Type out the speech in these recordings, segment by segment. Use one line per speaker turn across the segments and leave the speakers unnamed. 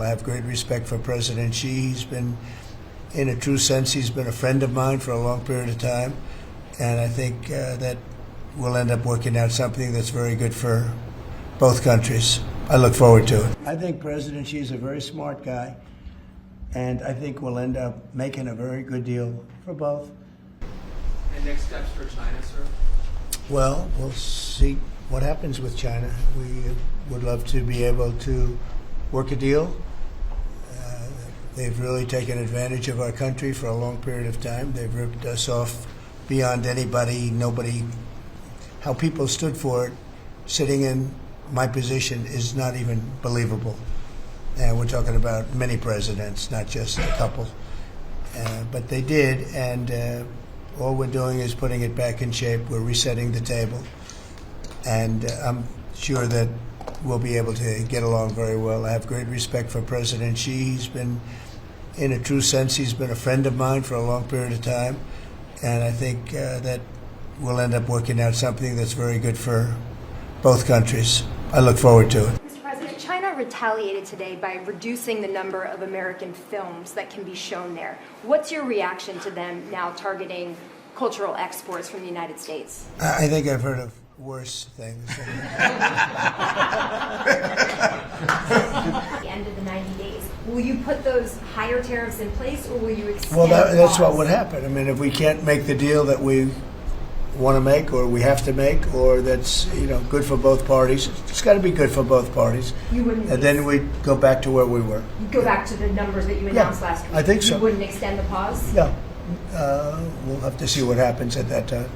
I have great respect for President Xi. He's been, in a true sense, he's been a friend of mine for a long period of time. And I think that we'll end up working out something that's very good for both countries. I look forward to it. I think President Xi is a very smart guy. And I think we'll end up making a very good deal for both.
And next steps for China, sir?
Well, we'll see what happens with China. We would love to be able to work a deal. They've really taken advantage of our country for a long period of time. They've ripped us off beyond nobody. How people stood for it, sitting in my position, is not even believable. And we're talking about many presidents, not just a couple. But they did, and all we're doing is putting it back in shape. We're resetting the table. And I'm sure that we'll be able to get along very well. I have great respect for President Xi. He's been, in a true sense, he's been a friend of mine for a long period of time. And I think that we'll end up working out something that's very good for both countries. I look forward to it.
Mr. President, China retaliated today by reducing the number of American films that can be shown there. What's your reaction to them now targeting cultural exports from the United States?
I think I've heard of worse things.
At the end of the 90 days, will you put those higher tariffs in place, or will you extend?
Well, that's what would happen. I mean, if we can't make the deal that we want to make, or we have to make, or that's good for both parties, it's got to be good for both parties.
You wouldn't.
And then we go back to where we were.
You go back to the numbers that you announced last week.
I think so.
You wouldn't extend the pause.
No, we'll have to see what happens at that time.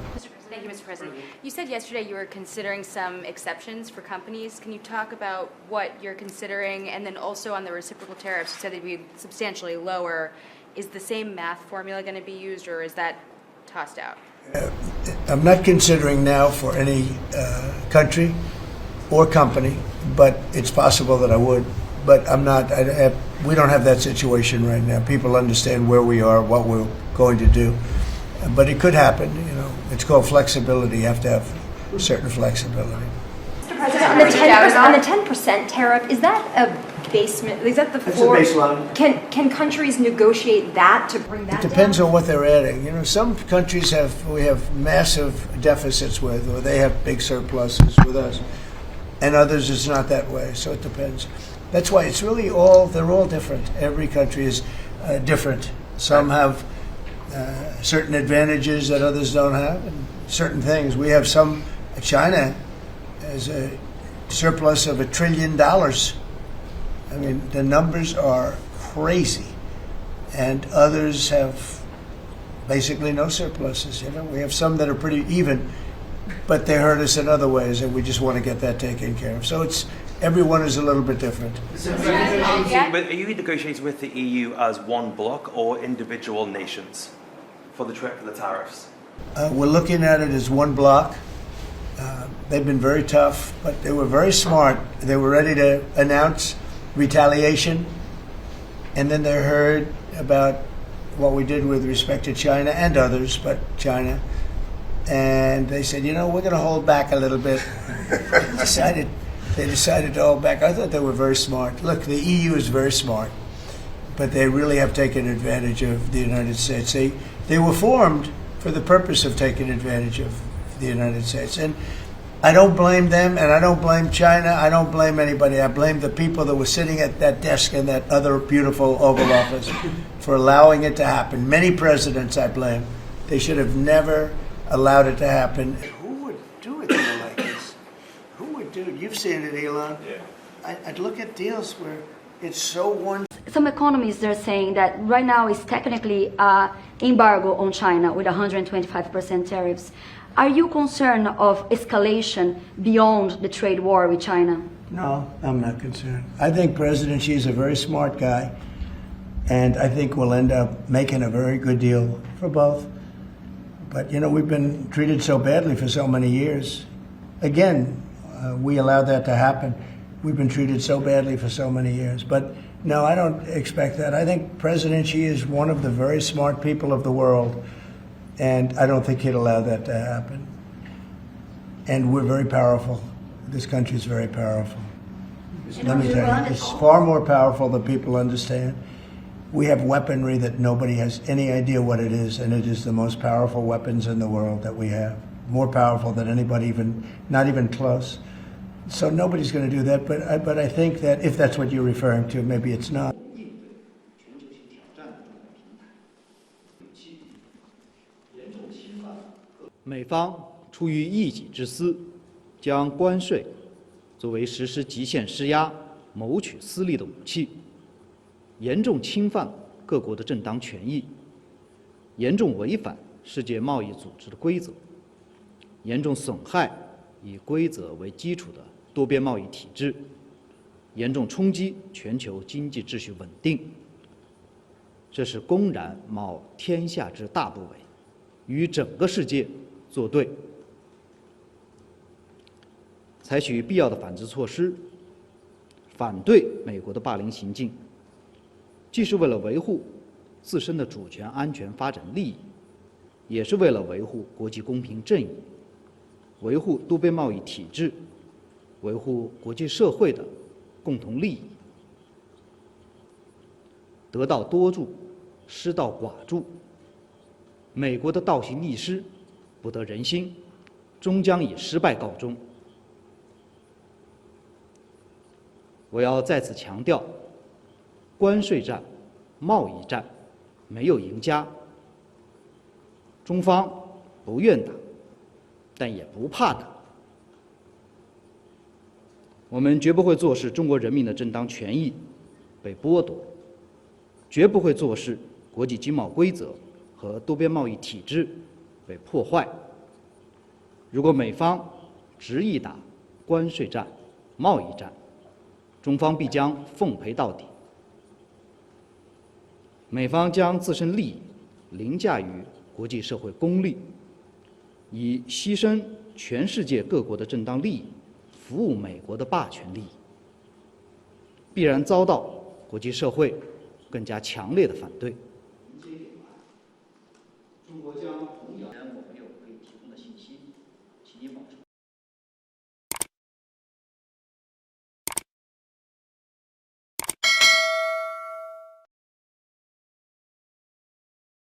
Thank you, Mr. President. You said yesterday you were considering some exceptions for companies. Can you talk about what you're considering? And then also on the reciprocal tariffs, you said they'd be substantially lower. Is the same math formula going to be used, or is that tossed out?
I'm not considering now for any country or company, but it's possible that I would. But I'm not. We don't have that situation right now. People understand where we are, what we're going to do. But it could happen. It's called flexibility. You have to have certain flexibility.
Mr. President, on the 10% tariff, is that a basement? Is that the floor?
It's a baseline.
Can countries negotiate that to bring that
It depends
down?
on what they're adding. Some countries we have massive deficits with, or they have big surpluses with us, and others it's not that way. So it depends. That's why it's really they're all different. Every country is different. Some have certain advantages that others don't have, and certain things. We have China has a surplus of $1 trillion. I mean, the numbers are crazy. And others have basically no surpluses. We have some that are pretty even, but they hurt us in other ways, and we just want to get that taken care of. So everyone is a little bit different.
Are you negotiating with the EU as one bloc or individual nations for the tariffs?
We're looking at it as one bloc. They've been very tough, but they were very smart. They were ready to announce retaliation, and then they heard about what we did with respect to China and others, but China, and they said, we're going to hold back a little bit. They decided to hold back. I thought they were very smart. Look, the EU is very smart, but they really have taken advantage of the United States. They were formed for the purpose of taking advantage of the United States. And I don't blame them, and I don't blame China. I don't blame anybody. I blame the people that were sitting at that desk in that other beautiful Oval Office for allowing it to happen. Many presidents I blame. They should have never allowed it to happen. Who would do a deal like this? Who would do it? You've seen it, Elon. Yeah. I'd look at deals where it's so one.
Some economists are saying that right now is technically embargo on China with 125% tariffs. Are you concerned of escalation beyond the trade war with China?
No, I'm not concerned. I think President Xi is a very smart guy, and I think we'll end up making a very good deal for both. But, we've been treated so badly for so many years. Again, we allowed that to happen. We've been treated so badly for so many years. But no, I don't expect that. I think President Xi is one of the very smart people of the world, and I don't think he'd allow that to happen. And we're very powerful. This country is very powerful. Let me tell you, it's far more powerful than people understand. We have weaponry that nobody has any idea what it is, and it is the most powerful weapons in the world that we have. More powerful than anybody, even not even close. So nobody's going to do that. But I think that if that's what you're referring to, maybe it's not.
美方出于一己之私，将关税作为实施极限施压、谋取私利的武器，严重侵犯各国的正当权益，严重违反世界贸易组织的规则，严重损害以规则为基础的多边贸易体制，严重冲击全球经济秩序稳定。这是公然冒天下之大不韪，与整个世界作对，采取必要的反制措施，反对美国的霸凌行径，既是为了维护自身的主权、安全、发展利益，也是为了维护国际公平正义，维护多边贸易体制，维护国际社会的共同利益。得道多助，失道寡助。美国的倒行逆施不得人心，终将以失败告终。我要再次强调，关税战、贸易战没有赢家，中方不愿打，但也不怕打。我们绝不会坐视中国人民的正当权益被剥夺，绝不会坐视国际经贸规则和多边贸易体制被破坏。如果美方执意打关税战、贸易战，中方必将奉陪到底。美方将自身利益凌驾于国际社会公利，以牺牲全世界各国的正当利益，服务美国的霸权利益，必然遭到国际社会更加强烈的反对。中国将